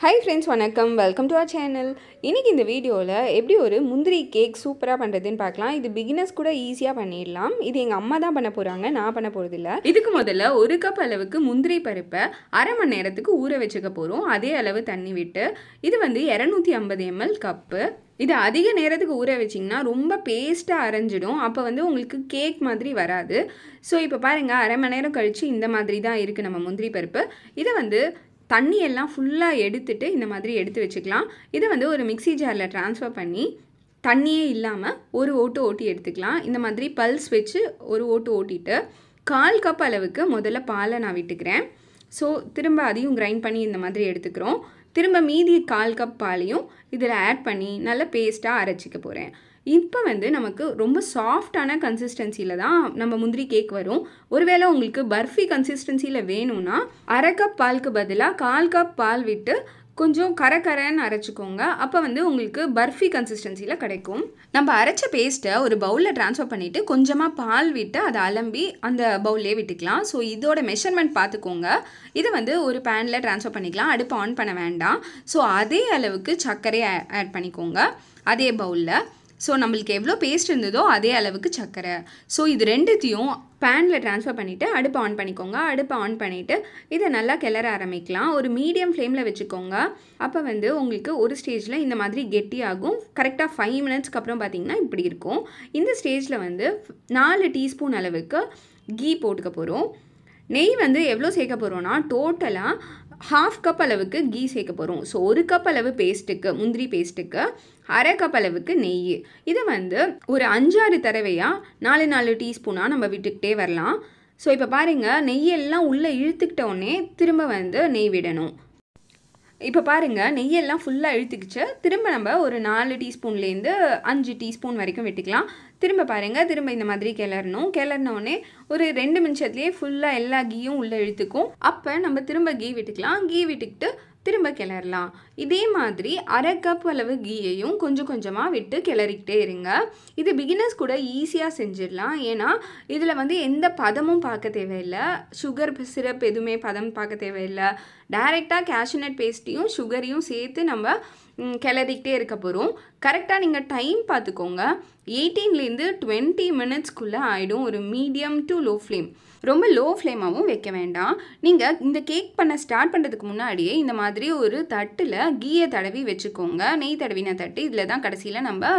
Hi friends, வணக்கம். Welcome to our channel. இன்னைக்கு இந்த வீடியோல எப்படி ஒரு முந்திரி கேக் சூப்பரா பண்றதுன்னு பார்க்கலாம். இது பிகினர்ஸ் கூட ஈஸியா பண்ணிடலாம். இது எங்க அம்மா தான் பண்ண போறாங்க. நான் பண்ண போறது இல்ல. இதுக்கு முதல்ல 1 கப் அளவுக்கு முந்திரி பருப்பை அரை மணி நேரத்துக்கு ஊற வச்சுக்க போறோம். அதே அளவு தண்ணி விட்டு. இது வந்து 250 ml கப்பு. இது அதிக நேரத்துக்கு ஊற வச்சிங்கன்னா ரொம்ப பேஸ்டா அரைஞ்சிடும். அப்போ வந்து உங்களுக்கு கேக் மாதிரி வராது. ஸோ இப்போ பாருங்க அரை மணி நேரம் கழிச்சு இந்த மாதிரி தான் இருக்கு நம்ம முந்திரி பருப்பு. இதை வந்து தண்ணி எல்லாம் ஃபுல்லாக எடுத்துட்டு இந்த மாதிரி எடுத்து வச்சுக்கலாம். இதை வந்து ஒரு மிக்ஸி ஜாரில் ட்ரான்ஸ்ஃபர் பண்ணி தண்ணியே இல்லாமல் ஒரு ஓட்டு ஓட்டி எடுத்துக்கலாம். இந்த மாதிரி பல்ஸ் வச்சு ஒரு ஓட்டு ஓட்டிட்டு 1/4 கப் அளவுக்கு முதல்ல பாலை நான் விட்டுக்கிறேன். ஸோ திரும்ப அதையும் கிரைண்ட் பண்ணி இந்த மாதிரி எடுத்துக்கிறோம். திரும்ப மீதி 1/4 கப் பாலையும் இதில் ஆட் பண்ணி நல்ல பேஸ்ட்டாக அரைச்சிக்க போகிறேன். இப்போ வந்து நமக்கு ரொம்ப சாஃப்டான கன்சிஸ்டன்சியில் தான் நம்ம முந்திரி கேக் வரும். ஒருவேளை உங்களுக்கு பர்ஃபி கன்சிஸ்டன்சியில் வேணும்னா அரை கப் பாலுக்கு பதிலாக 1/4 கப் பால் விட்டு கொஞ்சம் கரன்னு அரைச்சிக்கோங்க. அப்போ வந்து உங்களுக்கு பர்ஃபி கன்சிஸ்டன்சியில் கிடைக்கும். நம்ம அரைச்ச பேஸ்ட்டை ஒரு பவுலில் ட்ரான்ஸ்ஃபர் பண்ணிவிட்டு கொஞ்சமாக பால் விட்டு அதை அலம்பி அந்த பவுல்லே விட்டுக்கலாம். ஸோ இதோட மெஷர்மெண்ட் பார்த்துக்கோங்க. இதை வந்து ஒரு பேனில் ட்ரான்ஸ்ஃபர் பண்ணிக்கலாம். அடுப்பு ஆன் பண்ண வேண்டாம். ஸோ அதே அளவுக்கு சர்க்கரையை ஆட் பண்ணிக்கோங்க அதே பவுலில். ஸோ நம்மளுக்கு எவ்வளோ பேஸ்ட் இருந்ததோ அதே அளவுக்கு சர்க்கரை. ஸோ இது ரெண்டுத்தையும் பேனில் ட்ரான்ஸ்ஃபர் பண்ணிவிட்டு அடுப்பை ஆன் பண்ணிக்கோங்க. அடுப்பை ஆன் பண்ணிவிட்டு இதை நல்லா கிளற ஆரம்பிக்கலாம். ஒரு மீடியம் ஃப்ளேமில் வச்சுக்கோங்க. அப்போ வந்து உங்களுக்கு ஒரு ஸ்டேஜில் இந்த மாதிரி கெட்டியாகும். கரெக்டாக 5 மினிட்ஸ்க்கு அப்புறம் பார்த்திங்கன்னா இப்படி இருக்கும். இந்த ஸ்டேஜில் வந்து 4 டீஸ்பூன் அளவுக்கு கீ போட்டுக்க போகிறோம். நெய் வந்து எவ்வளோ சேர்க்க போகிறோன்னா டோட்டலாக 1/2 கப் அளவுக்கு கீ சேர்க்க போகிறோம். ஸோ 1 கப் அளவு பேஸ்ட்டுக்கு முந்திரி பேஸ்ட்டுக்கு அரை கப் அளவுக்கு நெய். இதை வந்து ஒரு 5-6 தடவையாக 4 டீஸ்பூனாக நம்ம விட்டுக்கிட்டே வரலாம். ஸோ இப்போ பாருங்கள் நெய்யெல்லாம் உள்ளே இழுத்துக்கிட்டோடனே திரும்ப வந்து நெய் விடணும். இப்போ பாருங்கள் நெய்யெல்லாம் ஃபுல்லாக இழுத்துக்கிச்சு. திரும்ப நம்ம ஒரு 4 டீஸ்பூன்லேருந்து 5 டீஸ்பூன் வரைக்கும் விட்டுக்கலாம். திரும்ப பாருங்கள் திரும்ப இந்த மாதிரி கிளறினோடனே ஒரு 2 நிமிஷத்துலேயே ஃபுல்லாக எல்லா கீயும் உள்ளே இழுத்துக்கும். அப்போ நம்ம திரும்ப கீ விட்டுக்கலாம். கீ விட்டுக்கிட்டு திரும்ப கிளறலாம். இதே மாதிரி அரை கப் அளவு கீயையும் கொஞ்சம் கொஞ்சமாக விட்டு கிளறிக்கிட்டே இருங்க. இது பிகினர்ஸ் கூட ஈஸியாக செஞ்சிடலாம். ஏன்னா இதில் வந்து எந்த பதமும் பார்க்க தேவையில்லை. சுகர் சிரப் எதுவுமே பதம் பார்க்க தேவையில்லை. டைரெக்டாக கேஷ்யூநட் பேஸ்ட்டையும் சுகரையும் சேர்த்து நம்ம கிளறிக்கிட்டே இருக்க போகிறோம். கரெக்டாக நீங்கள் டைம் பார்த்துக்கோங்க. 18லேருந்து 20 மினிட்ஸ்க்குள்ளே ஆகிடும். ஒரு மீடியம் டு லோ ஃப்ளேம். ரொம்ப லோ ஃப்ளேமாகவும் வைக்க வேண்டாம். நீங்கள் இந்த கேக் பண்ண ஸ்டார்ட் பண்ணுறதுக்கு முன்னாடியே இந்த மாதிரி ஒரு தட்டில் கீயை தடவி வச்சுக்கோங்க. நெய் தடவின தட்டு இதில் தான் கடைசியில் நம்ம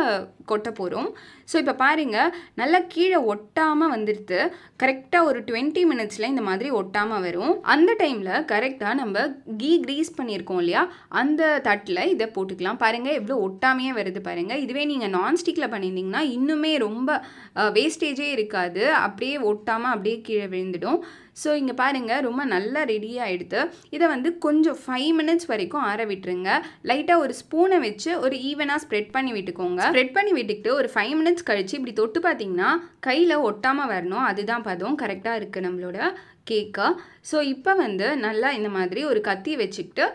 கொட்ட போகிறோம். ஸோ இப்போ பாருங்கள் நல்லா கீழே ஒட்டாமல் வந்துடுது. கரெக்டாக ஒரு 20 மினிட்ஸில் இந்த மாதிரி ஒட்டாமல் வரும். அந்த டைமில் கரெக்டாக நம்ம கீ க்ரீஸ் பண்ணியிருக்கோம் இல்லையா, அந்த தட்டில் இதை போட்டுக்கலாம். பாருங்கள் எவ்வளோ ஒட்டாமையே வருது பாருங்கள். இதுவே நீங்கள் நான்ஸ்டிக்கில் பண்ணியிருந்தீங்கன்னா இன்னுமே ரொம்ப வேஸ்டேஜே இருக்காது. அப்படியே ஒட்டாமல் அப்படியே கீழே விழுந்துடும். ஸோ இங்கே பாருங்கள் ரொம்ப நல்லா ரெடியாக எடுத்து இதை வந்து கொஞ்சம் 5 மினிட்ஸ் வரைக்கும் ஆற விட்டுருங்க. லைட்டாக ஒரு ஸ்பூனை வச்சு ஒரு ஈவனாக ஸ்ப்ரெட் பண்ணி விட்டுக்கோங்க. ஸ்ப்ரெட் பண்ணி விட்டுக்கிட்டு ஒரு 5 மினிட்ஸ் கழித்து இப்படி தொட்டு பார்த்தீங்கன்னா கையில் ஒட்டாமல் வரணும். அதுதான் பதம். கரெக்டாக இருக்குது நம்மளோட கேக்கா. ஸோ இப்போ வந்து நல்லா இந்த மாதிரி ஒரு கத்தி வச்சுக்கிட்டு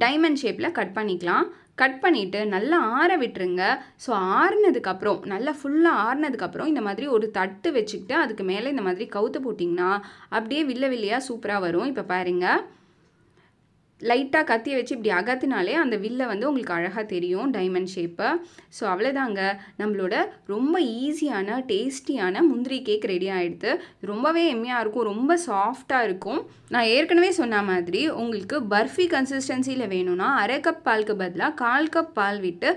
டைமண்ட் ஷேப்பில் கட் பண்ணிக்கலாம். கட் பண்ணிவிட்டு நல்லா ஆற விட்டுருங்க. ஸோ ஆறுனதுக்கப்புறம் நல்லா ஃபுல்லாக ஆறுனதுக்கப்புறம் இந்த மாதிரி ஒரு தட்டு வச்சுக்கிட்டு அதுக்கு மேலே இந்த மாதிரி கவுத்து போட்டிங்கன்னா அப்படியே வில்லையாக சூப்பராக வரும். இப்போ பாருங்கள் லைட்டாக கத்தியை வச்சு இப்படி அகத்தினாலே அந்த வில்லை வந்து உங்களுக்கு அழகாக தெரியும் டைமண்ட் ஷேப்பை. ஸோ அவ்வளோதாங்க நம்மளோட ரொம்ப ஈஸியான டேஸ்டியான முந்திரி கேக் ரெடி ஆகிடுது. ரொம்பவே எம்மையாக இருக்கும். ரொம்ப சாஃப்டாக இருக்கும். நான் ஏற்கனவே சொன்ன மாதிரி உங்களுக்கு பர்ஃபி கன்சிஸ்டன்சியில் வேணும்னா அரை கப் பாலுக்கு பதிலாக 1/4 கப் பால் விட்டு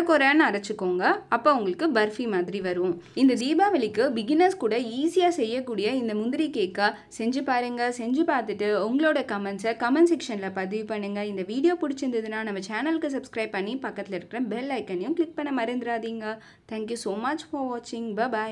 கொரன்னு அரைச்சிக்கோங்க. அப்போ உங்களுக்கு பர்ஃபி மாதிரி வரும். இந்த தீபாவளிக்கு பிகினர்ஸ் கூட ஈஸியாக செய்யக்கூடிய இந்த முந்திரி கேக்கை செஞ்சு பாருங்கள். செஞ்சு பார்த்துட்டு உங்களோட கமெண்ட்ஸை கமெண்ட் செக்ஷனில் பதிவு பண்ணுங்கள். இந்த வீடியோ பிடிச்சிருந்ததுன்னா நம்ம சேனலுக்கு சப்ஸ்கிரைப் பண்ணி பக்கத்தில் இருக்கிற பெல் ஐக்கனையும் கிளிக் பண்ண மறந்துடாதீங்க. தேங்க்யூ ஸோ மச் ஃபார் வாட்சிங். பை.